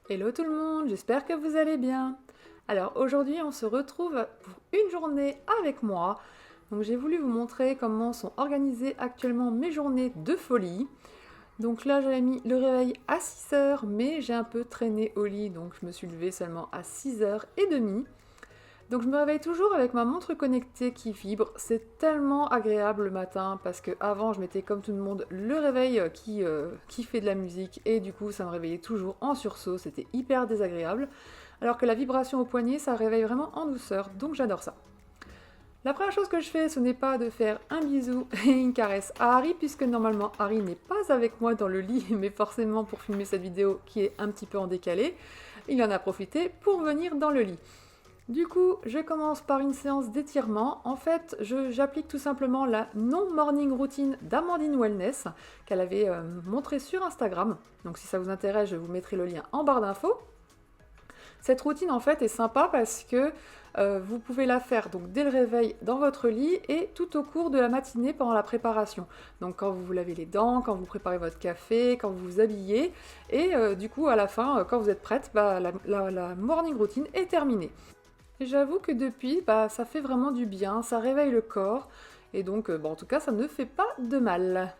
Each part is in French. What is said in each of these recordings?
Hello tout le monde, j'espère que vous allez bien. Alors aujourd'hui on se retrouve pour une journée avec moi. Donc j'ai voulu vous montrer comment sont organisées actuellement mes journées de folie. Donc là j'avais mis le réveil à 6h mais j'ai un peu traîné au lit donc je me suis levée seulement à 6h30. Donc je me réveille toujours avec ma montre connectée qui vibre, c'est tellement agréable le matin parce que avant je mettais comme tout le monde le réveil qui fait de la musique et du coup ça me réveillait toujours en sursaut, c'était hyper désagréable. Alors que la vibration au poignet ça réveille vraiment en douceur, donc j'adore ça. La première chose que je fais, ce n'est pas de faire un bisou et une caresse à Harry, puisque normalement Harry n'est pas avec moi dans le lit, mais forcément pour filmer cette vidéo qui est un petit peu en décalé, il en a profité pour venir dans le lit. Du coup, je commence par une séance d'étirement. En fait, j'applique tout simplement la non-morning routine d'Amandine Wellness qu'elle avait montrée sur Instagram. Donc si ça vous intéresse, je vous mettrai le lien en barre d'infos. Cette routine en fait est sympa parce que vous pouvez la faire donc dès le réveil dans votre lit et tout au cours de la matinée pendant la préparation. Donc quand vous vous lavez les dents, quand vous préparez votre café, quand vous vous habillez et du coup à la fin, quand vous êtes prête, la morning routine est terminée. Et j'avoue que depuis, ça fait vraiment du bien, ça réveille le corps, et donc en tout cas ça ne fait pas de mal.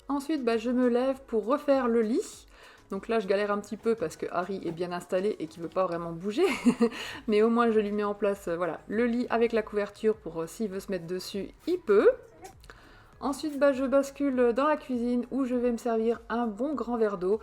Ensuite je me lève pour refaire le lit. Donc là je galère un petit peu parce que Harry est bien installé et qu'il ne veut pas vraiment bouger, mais au moins je lui mets en place le lit avec la couverture pour s'il veut se mettre dessus, il peut. Ensuite je bascule dans la cuisine où je vais me servir un bon grand verre d'eau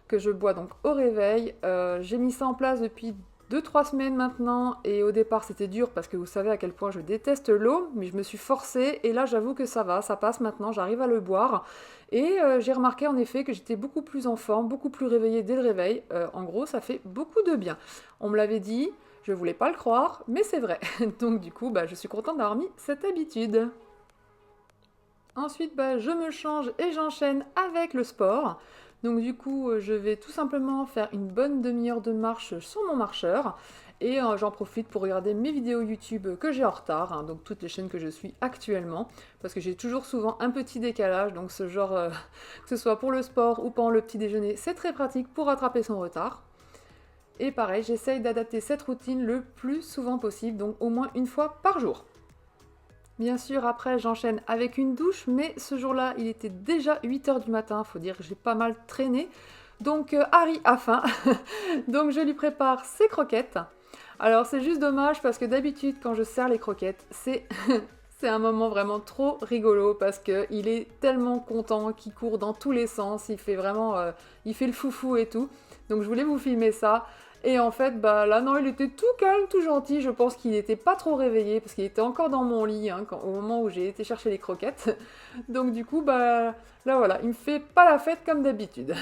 que je bois donc au réveil. J'ai mis ça en place depuis 2-3 semaines maintenant et au départ c'était dur parce que vous savez à quel point je déteste l'eau, mais je me suis forcée et là j'avoue que ça va, ça passe maintenant, j'arrive à le boire et j'ai remarqué en effet que j'étais beaucoup plus en forme, beaucoup plus réveillée dès le réveil. En gros ça fait beaucoup de bien. On me l'avait dit, je voulais pas le croire, mais c'est vrai. Donc du coup je suis contente d'avoir mis cette habitude. Ensuite, je me change et j'enchaîne avec le sport. Donc du coup, je vais tout simplement faire une bonne demi-heure de marche sur mon marcheur. Et j'en profite pour regarder mes vidéos YouTube que j'ai en retard, hein, donc toutes les chaînes que je suis actuellement, parce que j'ai toujours souvent un petit décalage, donc ce genre, que ce soit pour le sport ou pendant le petit déjeuner, c'est très pratique pour rattraper son retard. Et pareil, j'essaye d'adapter cette routine le plus souvent possible, donc au moins une fois par jour. Bien sûr, après, j'enchaîne avec une douche, mais ce jour-là, il était déjà 8h du matin, faut dire que j'ai pas mal traîné. Donc Harry a faim, donc je lui prépare ses croquettes. Alors c'est juste dommage parce que d'habitude, quand je sers les croquettes, c'est c'est un moment vraiment trop rigolo parce qu'il est tellement content qu'il court dans tous les sens, il fait vraiment, il fait le foufou et tout. Donc je voulais vous filmer ça. Et en fait, là non, il était tout calme, tout gentil. Je pense qu'il n'était pas trop réveillé parce qu'il était encore dans mon lit au moment où j'ai été chercher les croquettes. Donc du coup, là voilà, il me fait pas la fête comme d'habitude.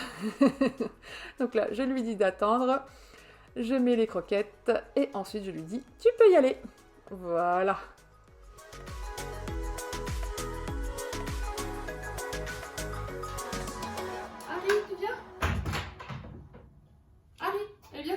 Donc là, je lui dis d'attendre. Je mets les croquettes et ensuite je lui dis tu peux y aller. Voilà. Harry, tu viens? Harry, viens.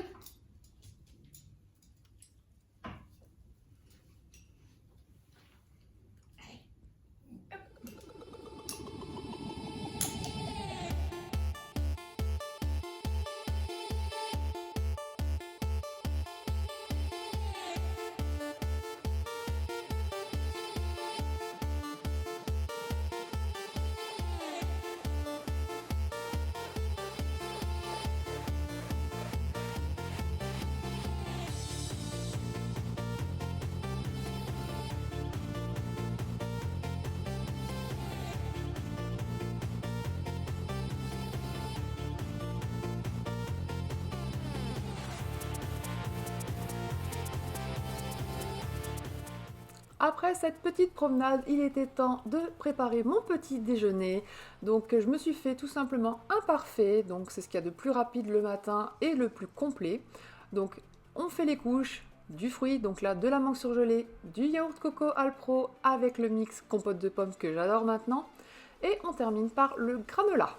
Après cette petite promenade, il était temps de préparer mon petit déjeuner. Donc je me suis fait tout simplement un parfait, donc c'est ce qu'il y a de plus rapide le matin et le plus complet. Donc on fait les couches, du fruit, donc là de la mangue surgelée, du yaourt coco Alpro avec le mix compote de pommes que j'adore maintenant. Et on termine par le granola.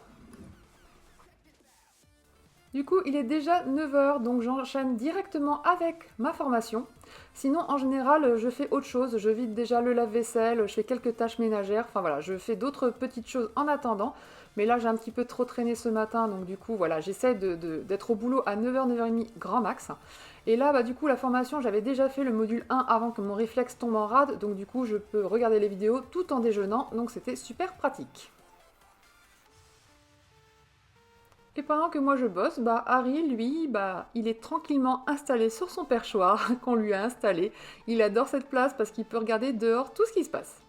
Du coup, il est déjà 9h, donc j'enchaîne directement avec ma formation. Sinon, en général, je fais autre chose. Je vide déjà le lave-vaisselle, je fais quelques tâches ménagères. Enfin voilà, je fais d'autres petites choses en attendant. Mais là, j'ai un petit peu trop traîné ce matin, donc du coup, voilà, j'essaie d'être au boulot à 9h, 9h30 grand max. Et là, du coup, la formation, j'avais déjà fait le module 1 avant que mon réflexe tombe en rade. Donc du coup, je peux regarder les vidéos tout en déjeunant. Donc c'était super pratique. Et pendant que moi je bosse, Harry, lui, il est tranquillement installé sur son perchoir qu'on lui a installé. Il adore cette place parce qu'il peut regarder dehors tout ce qui se passe.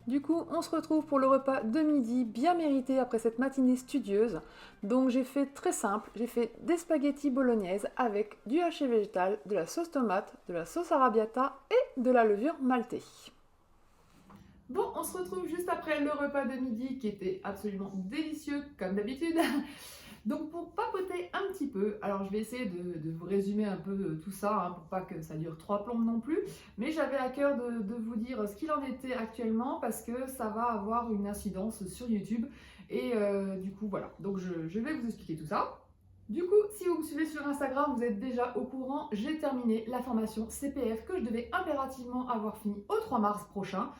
Du coup, on se retrouve pour le repas de midi bien mérité après cette matinée studieuse. Donc j'ai fait très simple, j'ai fait des spaghettis bolognaises avec du haché végétal, de la sauce tomate, de la sauce arrabbiata et de la levure maltée. Bon, on se retrouve juste après le repas de midi qui était absolument délicieux comme d'habitude. Donc pour papoter un petit peu, alors je vais essayer de vous résumer un peu tout ça, pour pas que ça dure 3 plombes non plus, mais j'avais à cœur de vous dire ce qu'il en était actuellement parce que ça va avoir une incidence sur YouTube et du coup voilà, donc je vais vous expliquer tout ça. Du coup, si vous me suivez sur Instagram, vous êtes déjà au courant, j'ai terminé la formation CPF que je devais impérativement avoir fini au 3 mars prochain.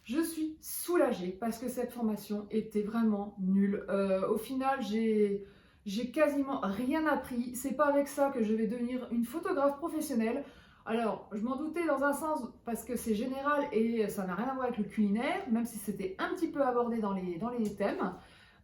Je suis soulagée parce que cette formation était vraiment nulle. Au final, j'ai quasiment rien appris. C'est pas avec ça que je vais devenir une photographe professionnelle. Alors, je m'en doutais dans un sens parce que c'est général et ça n'a rien à voir avec le culinaire, même si c'était un petit peu abordé dans les thèmes.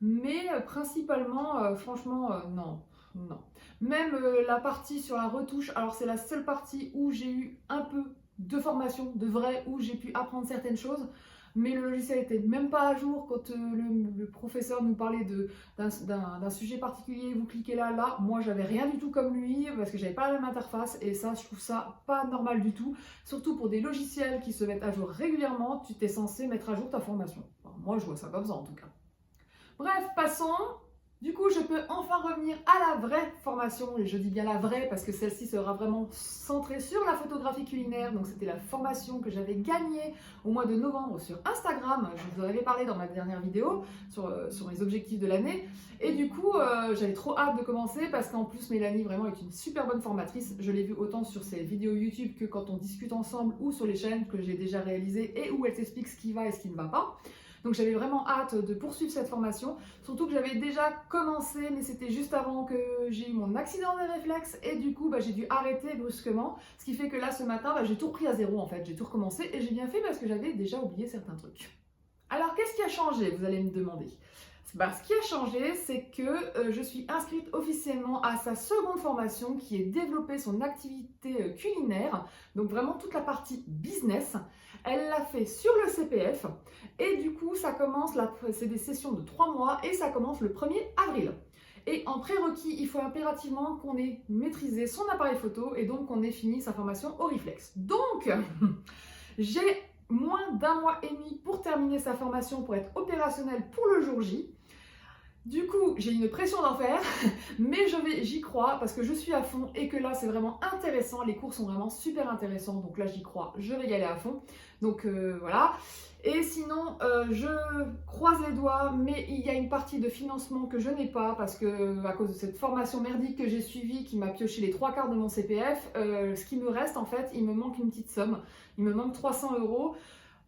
Mais principalement, franchement, non. Non. Même la partie sur la retouche, alors c'est la seule partie où j'ai eu un peu de formation, de vrai, où j'ai pu apprendre certaines choses. Mais le logiciel n'était même pas à jour quand le professeur nous parlait d'un sujet particulier, vous cliquez là, là. Moi, j'avais rien du tout comme lui parce que j'avais pas la même interface et ça, je trouve ça pas normal du tout. Surtout pour des logiciels qui se mettent à jour régulièrement, tu t'es censé mettre à jour ta formation. Enfin, moi, je vois ça comme ça en tout cas. Bref, passons. Du coup, je peux enfin revenir à la vraie formation, et je dis bien la vraie parce que celle-ci sera vraiment centrée sur la photographie culinaire. Donc c'était la formation que j'avais gagnée au mois de novembre sur Instagram. Je vous en avais parlé dans ma dernière vidéo sur les objectifs de l'année. Et du coup, j'avais trop hâte de commencer parce qu'en plus, Mélanie vraiment est une super bonne formatrice. Je l'ai vue autant sur ses vidéos YouTube que quand on discute ensemble ou sur les chaînes que j'ai déjà réalisées et où elle t'explique ce qui va et ce qui ne va pas. Donc j'avais vraiment hâte de poursuivre cette formation, surtout que j'avais déjà commencé, mais c'était juste avant que j'ai eu mon accident des réflexes et du coup j'ai dû arrêter brusquement, ce qui fait que là ce matin j'ai tout repris à zéro en fait, j'ai tout recommencé et j'ai bien fait parce que j'avais déjà oublié certains trucs. Alors qu'est-ce qui a changé, vous allez me demander? Ce qui a changé, c'est que je suis inscrite officiellement à sa seconde formation qui est développer son activité culinaire, donc vraiment toute la partie business. Elle l'a fait sur le CPF et du coup ça commence, c'est des sessions de 3 mois et ça commence le 1er avril. Et en prérequis, il faut impérativement qu'on ait maîtrisé son appareil photo et donc qu'on ait fini sa formation Oriflex. Donc, j'ai moins d'1 mois et demi pour terminer sa formation pour être opérationnelle pour le jour J. Du coup, j'ai une pression d'enfer, mais j'y crois parce que je suis à fond et que là, c'est vraiment intéressant. Les cours sont vraiment super intéressants, donc là, j'y crois, je vais y aller à fond. Donc voilà. Et sinon, je croise les doigts, mais il y a une partie de financement que je n'ai pas parce que à cause de cette formation merdique que j'ai suivie, qui m'a pioché les 3/4 de mon CPF, ce qui me reste en fait, il me manque une petite somme. Il me manque 300 €.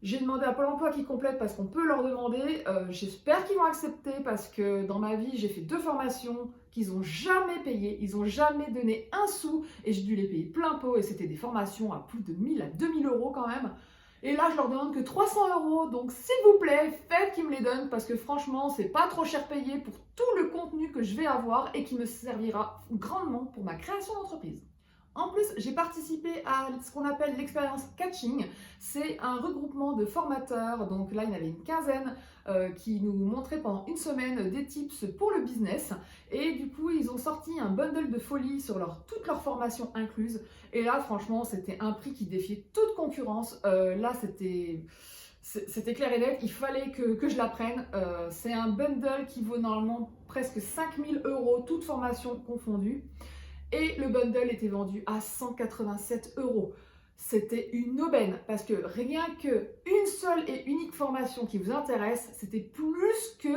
J'ai demandé à Pôle emploi qu'ils complètent parce qu'on peut leur demander. J'espère qu'ils vont accepter parce que dans ma vie, j'ai fait 2 formations qu'ils n'ont jamais payées. Ils n'ont jamais donné un sou et j'ai dû les payer plein pot. Et c'était des formations à plus de 1000 à 2000 euros quand même. Et là, je leur demande que 300 euros. Donc, s'il vous plaît, faites qu'ils me les donnent parce que franchement, c'est pas trop cher payé pour tout le contenu que je vais avoir et qui me servira grandement pour ma création d'entreprise. En plus, j'ai participé à ce qu'on appelle l'expérience Catching. C'est un regroupement de formateurs. Donc là, il y en avait une quinzaine qui nous montraient pendant une semaine des tips pour le business. Et du coup, ils ont sorti un bundle de folie sur toutes leurs formations incluses. Et là, franchement, c'était un prix qui défiait toute concurrence. Là, c'était clair et net. Il fallait que je la prenne. C'est un bundle qui vaut normalement presque 5000 euros, toute formation confondue. Et le bundle était vendu à 187 euros. C'était une aubaine parce que rien qu'une seule et unique formation qui vous intéresse, c'était plus que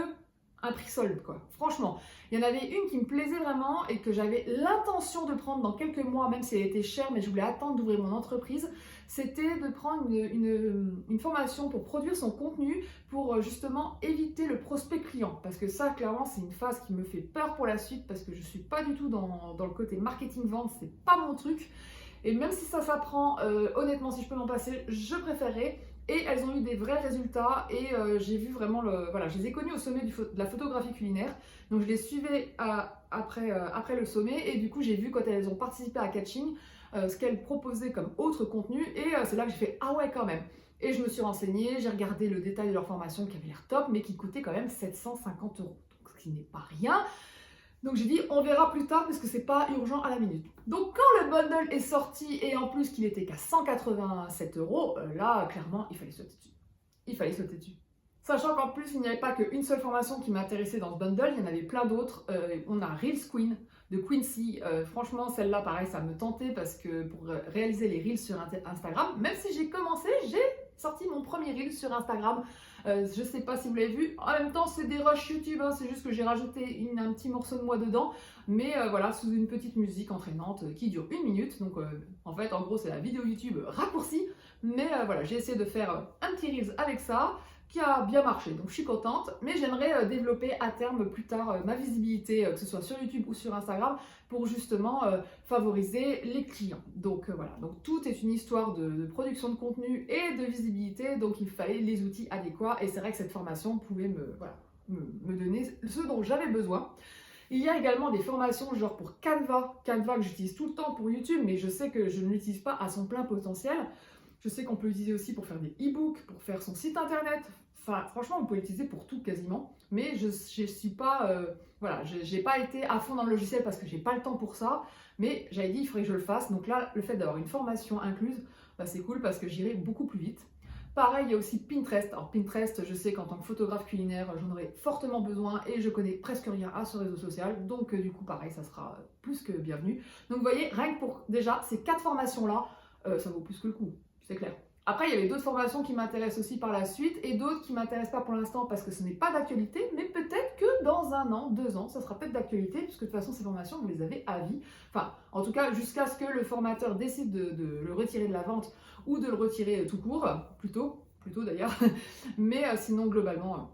un prix solde, quoi. Franchement, il y en avait une qui me plaisait vraiment et que j'avais l'intention de prendre dans quelques mois, même si elle était chère, mais je voulais attendre d'ouvrir mon entreprise. C'était de prendre une formation pour produire son contenu, pour justement éviter le prospect client. Parce que ça, clairement, c'est une phase qui me fait peur pour la suite parce que je ne suis pas du tout dans le côté marketing-vente, c'est pas mon truc. Et même si ça s'apprend, honnêtement, si je peux m'en passer, je préférerais. Et elles ont eu des vrais résultats et j'ai vu vraiment voilà, je les ai connues au sommet de la photographie culinaire. Donc je les suivais après le sommet et du coup j'ai vu quand elles ont participé à Catching ce qu'elles proposaient comme autre contenu et c'est là que j'ai fait ah ouais quand même. Et je me suis renseignée, j'ai regardé le détail de leur formation qui avait l'air top mais qui coûtait quand même 750 euros. Donc ce qui n'est pas rien. Donc j'ai dit on verra plus tard parce que c'est pas urgent à la minute. Donc quand le bundle est sorti et en plus qu'il était qu'à 187 euros, là clairement il fallait sauter dessus. Il fallait sauter dessus. Sachant qu'en plus il n'y avait pas qu'une seule formation qui m'intéressait dans ce bundle, il y en avait plein d'autres. On a Reels Queen de Quincy. Franchement celle-là pareil ça me tentait parce que pour réaliser les Reels sur Instagram, même si j'ai commencé, j'ai sorti mon premier Reel sur Instagram. Je sais pas si vous l'avez vu. En même temps, c'est des rushs YouTube. Hein, c'est juste que j'ai rajouté un petit morceau de moi dedans. Mais voilà, sous une petite musique entraînante qui dure 1 minute. Donc en fait, en gros, c'est la vidéo YouTube raccourcie. Mais voilà, j'ai essayé de faire un petit Reels avec ça qui a bien marché. Donc je suis contente. Mais j'aimerais développer à terme plus tard ma visibilité, que ce soit sur YouTube ou sur Instagram, pour justement favoriser les clients. Donc voilà, donc tout est une histoire de production de contenu et de visibilité, donc il fallait les outils adéquats et c'est vrai que cette formation pouvait me donner ce dont j'avais besoin. Il y a également des formations genre pour Canva que j'utilise tout le temps pour YouTube, mais je sais que je ne l'utilise pas à son plein potentiel. Je sais qu'on peut l'utiliser aussi pour faire des e-books, pour faire son site internet. Enfin, franchement, on peut l'utiliser pour tout quasiment. Mais je suis pas, voilà, j'ai pas été à fond dans le logiciel parce que j'ai pas le temps pour ça. Mais j'avais dit, il faudrait que je le fasse. Donc là, le fait d'avoir une formation incluse, bah, c'est cool parce que j'irai beaucoup plus vite. Pareil, il y a aussi Pinterest. Alors Pinterest, je sais qu'en tant que photographe culinaire, j'en aurais fortement besoin et je connais presque rien à ce réseau social. Donc du coup, pareil, ça sera plus que bienvenu. Donc vous voyez, rien que pour déjà ces 4 formations-là, ça vaut plus que le coup. C'est clair. Après, il y avait d'autres formations qui m'intéressent aussi par la suite et d'autres qui ne m'intéressent pas pour l'instant parce que ce n'est pas d'actualité, mais peut-être que dans 1 an, 2 ans, ça sera peut-être d'actualité puisque de toute façon, ces formations, vous les avez à vie. Enfin, en tout cas, jusqu'à ce que le formateur décide de le retirer de la vente ou de le retirer tout court, plutôt d'ailleurs. Mais sinon, globalement,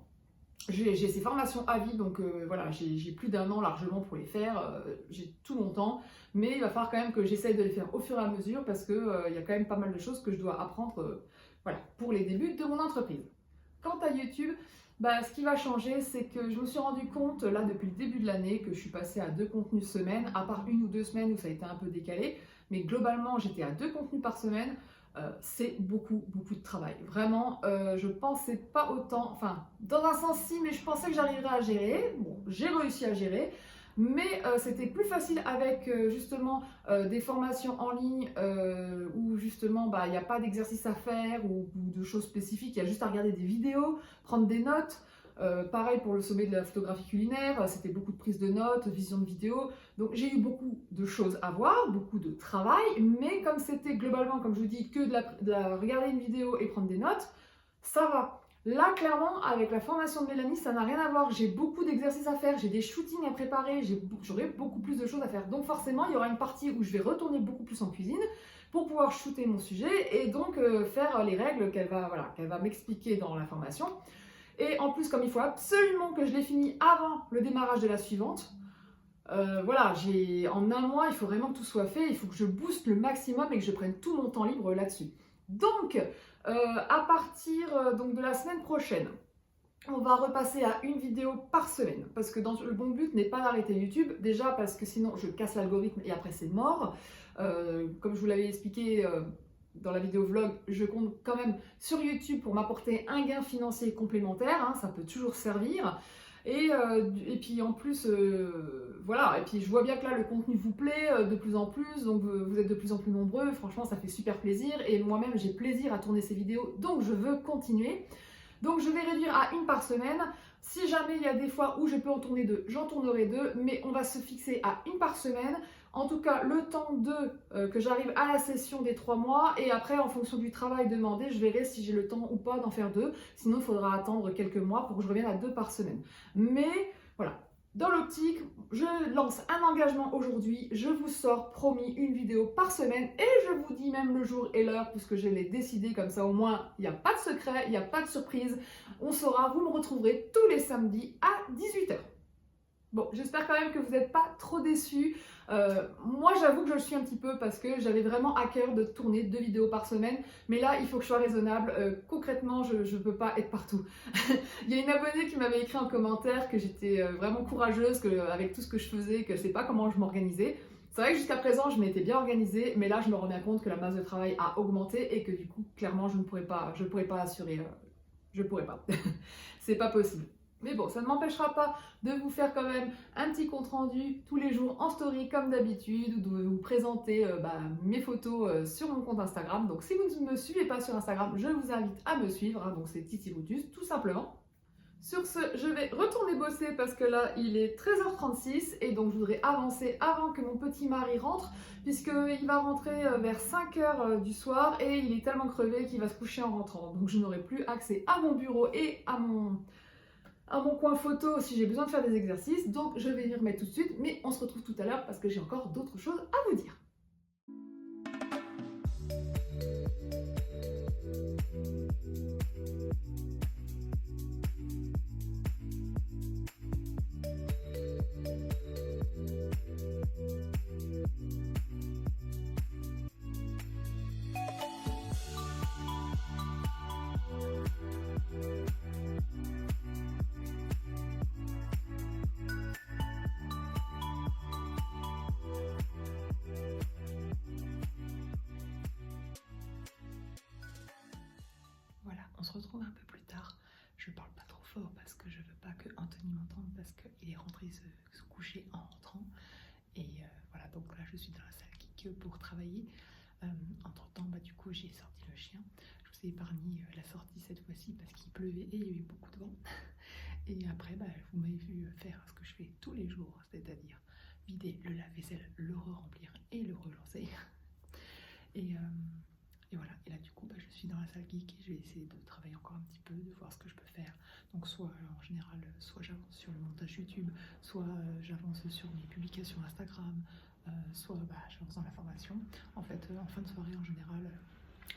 j'ai ces formations à vie, donc voilà, j'ai plus d'1 an largement pour les faire, j'ai tout mon temps, mais il va falloir quand même que j'essaye de les faire au fur et à mesure parce qu'il y a quand même pas mal de choses que je dois apprendre voilà, pour les débuts de mon entreprise. Quant à YouTube, bah, ce qui va changer, c'est que je me suis rendu compte là depuis le début de l'année que je suis passée à 2 contenus semaine, à part 1 ou 2 semaines où ça a été un peu décalé, mais globalement j'étais à 2 contenus par semaine. C'est beaucoup de travail. Vraiment, je pensais pas autant, enfin, dans un sens si, mais je pensais que j'arriverais à gérer. Bon, j'ai réussi à gérer, mais c'était plus facile avec justement des formations en ligne où justement, bah, il n'y a pas d'exercice à faire ou de choses spécifiques, il y a juste à regarder des vidéos, prendre des notes. Pareil pour le sommet de la photographie culinaire, c'était beaucoup de prise de notes, vision de vidéos. Donc j'ai eu beaucoup de choses à voir, beaucoup de travail, mais comme c'était globalement, comme je vous dis, que de regarder une vidéo et prendre des notes, ça va. Là, clairement, avec la formation de Mélanie, ça n'a rien à voir. J'ai beaucoup d'exercices à faire, j'ai des shootings à préparer, j'aurai beaucoup plus de choses à faire. Donc forcément, il y aura une partie où je vais retourner beaucoup plus en cuisine, pour pouvoir shooter mon sujet et donc faire les règles qu'elle va m'expliquer dans la formation. Et en plus, comme il faut absolument que je l'ai fini avant le démarrage de la suivante, en un mois, il faut vraiment que tout soit fait, il faut que je booste le maximum et que je prenne tout mon temps libre là-dessus. Donc, à partir donc de la semaine prochaine, on va repasser à une vidéo par semaine, parce que le bon but n'est pas d'arrêter YouTube, déjà parce que sinon je casse l'algorithme et après c'est mort. Comme je vous l'avais expliqué dans la vidéo vlog, je compte quand même sur YouTube pour m'apporter un gain financier complémentaire, hein, ça peut toujours servir. Et puis en plus, voilà, et puis je vois bien que là le contenu vous plaît de plus en plus, donc vous êtes de plus en plus nombreux, franchement ça fait super plaisir, et moi-même j'ai plaisir à tourner ces vidéos, donc je veux continuer. Donc je vais réduire à une par semaine. Si jamais il y a des fois où je peux en tourner deux, j'en tournerai deux, mais on va se fixer à une par semaine. En tout cas, le temps que j'arrive à la session des 3 mois, et après, en fonction du travail demandé, je verrai si j'ai le temps ou pas d'en faire deux. Sinon, il faudra attendre quelques mois pour que je revienne à 2 par semaine. Mais voilà, dans l'optique, je lance un engagement aujourd'hui, je vous sors, promis, une vidéo par semaine, et je vous dis même le jour et l'heure, puisque je l'ai décidé, comme ça au moins, il n'y a pas de secret, il n'y a pas de surprise, on saura, vous me retrouverez tous les samedis à 18 h. Bon, j'espère quand même que vous n'êtes pas trop déçus. Moi, j'avoue que je le suis un petit peu parce que j'avais vraiment à cœur de tourner 2 vidéos par semaine. Mais là, il faut que je sois raisonnable. Concrètement, je ne peux pas être partout. Il y a une abonnée qui m'avait écrit en commentaire que j'étais vraiment courageuse avec tout ce que je faisais, que je ne sais pas comment je m'organisais. C'est vrai que jusqu'à présent, je m'étais bien organisée, mais là, je me rends bien compte que la masse de travail a augmenté et que du coup, clairement, je ne pourrais pas assurer. Je ne pourrais pas. C'est pas possible. Mais bon, ça ne m'empêchera pas de vous faire quand même un petit compte rendu tous les jours en story comme d'habitude, ou de vous présenter mes photos sur mon compte Instagram. Donc si vous ne me suivez pas sur Instagram, je vous invite à me suivre, hein, donc c'est Titi Brutus, tout simplement. Sur ce, je vais retourner bosser parce que là, il est 13h36 et donc je voudrais avancer avant que mon petit mari rentre, puisqu'il va rentrer vers 5h du soir et il est tellement crevé qu'il va se coucher en rentrant. Donc je n'aurai plus accès à mon bureau et à mon coin photo si j'ai besoin de faire des exercices, donc je vais y remettre tout de suite, mais on se retrouve tout à l'heure parce que j'ai encore d'autres choses à vous dire. On se retrouve un peu plus tard. Je parle pas trop fort parce que je veux pas que Anthony m'entende parce qu'il est rentré se coucher en rentrant. Et voilà, donc là je suis dans la salle geek pour travailler. Entre temps, du coup j'ai sorti le chien. Je vous ai épargné la sortie cette fois-ci parce qu'il pleuvait et il y a eu beaucoup de vent. Et après, vous m'avez vu faire ce que je fais tous les jours, c'est-à-dire vider le lave-vaisselle, le re-remplir et le relancer. Et voilà, et là du coup je suis dans la salle geek et je vais essayer de travailler encore un petit peu, de voir ce que je peux faire. Donc soit en général, soit j'avance sur le montage YouTube, soit j'avance sur mes publications Instagram, soit j'avance dans la formation. En fait, en fin de soirée en général,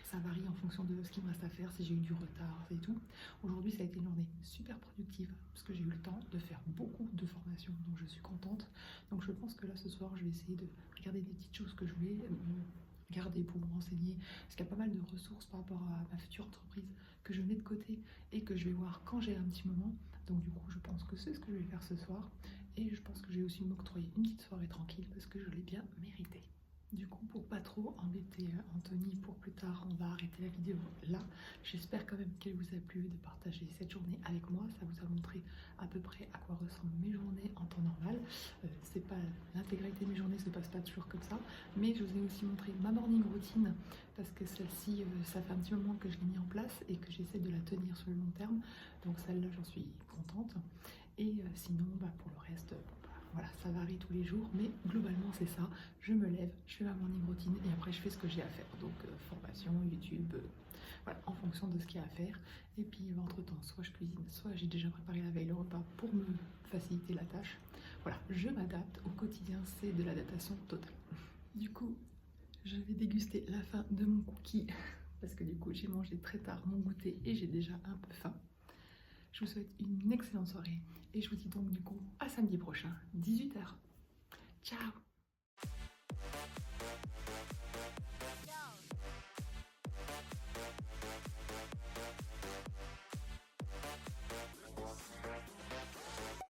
ça varie en fonction de ce qu'il me reste à faire, si j'ai eu du retard et tout. Aujourd'hui ça a été une journée super productive parce que j'ai eu le temps de faire beaucoup de formations, donc je suis contente. Donc je pense que là ce soir je vais essayer de regarder des petites choses que je voulais garder pour me renseigner, parce qu'il y a pas mal de ressources par rapport à ma future entreprise que je mets de côté et que je vais voir quand j'ai un petit moment. Donc du coup je pense que c'est ce que je vais faire ce soir, et je pense que je vais aussi m'octroyer une petite soirée tranquille parce que je l'ai bien mérité. Du coup, pour pas trop embêter Anthony pour plus tard, on va arrêter la vidéo là. J'espère quand même qu'elle vous a plu de partager cette journée avec moi. Ça vous a montré à peu près à quoi ressemblent mes journées en temps normal. C'est pas l'intégralité de mes journées, se passe pas toujours comme ça. Mais je vous ai aussi montré ma morning routine parce que celle-ci, ça fait un petit moment que je l'ai mis en place et que j'essaie de la tenir sur le long terme. Donc celle-là, j'en suis contente. Et sinon, pour le reste... Voilà, ça varie tous les jours, mais globalement c'est ça. Je me lève, je fais ma morning routine et après je fais ce que j'ai à faire. Donc formation, YouTube, voilà, en fonction de ce qu'il y a à faire. Et puis entre temps, soit je cuisine, soit j'ai déjà préparé la veille le repas pour me faciliter la tâche. Voilà, je m'adapte au quotidien, c'est de l'adaptation totale. Du coup, je vais déguster la fin de mon cookie parce que du coup j'ai mangé très tard mon goûter et j'ai déjà un peu faim. Je vous souhaite une excellente soirée et je vous dis donc du coup à samedi prochain, 18 h. Ciao!